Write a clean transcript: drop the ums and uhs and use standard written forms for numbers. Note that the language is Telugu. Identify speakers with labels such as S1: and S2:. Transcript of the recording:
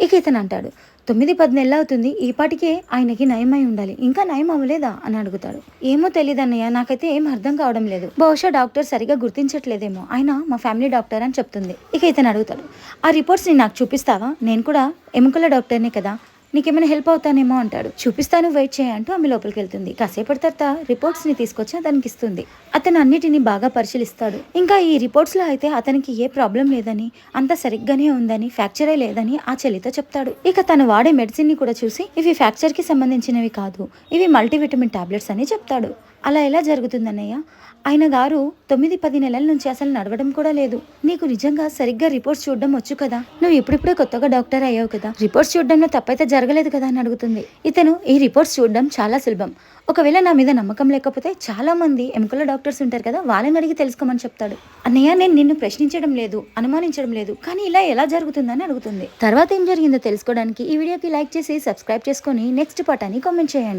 S1: ఇక ఇతను అంటాడు, 9-10 నెలలు అవుతుంది, ఈ పాటికే ఆయనకి నయమై ఉండాలి, ఇంకా నయం అవ్వలేదా అని అడుగుతాడు. ఏమో తెలియదన్నయ్య, నాకైతే ఏం అర్థం కావడం లేదు, బహుశా డాక్టర్ సరిగా గుర్తించట్లేదేమో, ఆయన మా ఫ్యామిలీ డాక్టర్ అని చెప్తుంది. ఇక ఇతను అడుగుతాడు, ఆ రిపోర్ట్స్ని నాకు చూపిస్తావా, నేను కూడా ఎముకల డాక్టర్నే కదా, నీకేమైనా హెల్ప్ అవుతానేమో అంటాడు. చూపిస్తాను, వెయిట్ చేయ అంటూ ఆమె లోపలికి వెళ్తుంది. కాసేపటి తర్వాత రిపోర్ట్స్ ని తీసుకొచ్చి అతనికి ఇస్తుంది. అతను అన్నిటిని బాగా పరిశీలిస్తాడు. ఇంకా ఈ రిపోర్ట్స్ లో అయితే అతనికి ఏ ప్రాబ్లం లేదని, అంత సరిగ్గానే ఉందని, ఫ్రాక్చరే లేదని ఆ చెల్లితో చెప్తాడు. ఇక తను వాడే మెడిసిన్ ని కూడా చూసి, ఇవి ఫ్రాక్చర్ కి సంబంధించినవి కాదు, ఇవి మల్టీవిటమిన్ టాబ్లెట్స్ అని చెప్తాడు. అలా ఎలా జరుగుతుందన్నయ్య, ఆయన గారు 9-10 నెలల నుంచి అసలు నడవడం కూడా లేదు, నీకు నిజంగా సరిగ్గా రిపోర్ట్స్ చూడడం వచ్చు కదా, నువ్వు ఇప్పుడిప్పుడే కొత్తగా డాక్టర్ అయ్యావు కదా, రిపోర్ట్స్ చూడడంలో తప్పైతే జరగలేదు కదా అని అడుగుతుంది. ఇతను, ఈ రిపోర్ట్స్ చూడడం చాలా సులభం, ఒకవేళ నా మీద నమ్మకం లేకపోతే చాలా మంది ఎముకల డాక్టర్స్ ఉంటారు కదా, వాళ్ళని అడిగి తెలుసుకోమని చెప్తాడు. అన్నయ్య, నేను నిన్ను ప్రశ్నించడం లేదు, అనుమానించడం లేదు, కానీ ఇలా ఎలా జరుగుతుందని అడుగుతుంది. తర్వాత ఏం జరిగిందో తెలుసుకోవడానికి ఈ వీడియోకి లైక్ చేసి సబ్స్క్రైబ్ చేసుకొని నెక్స్ట్ పార్ట్ అని కామెంట్ చేయండి.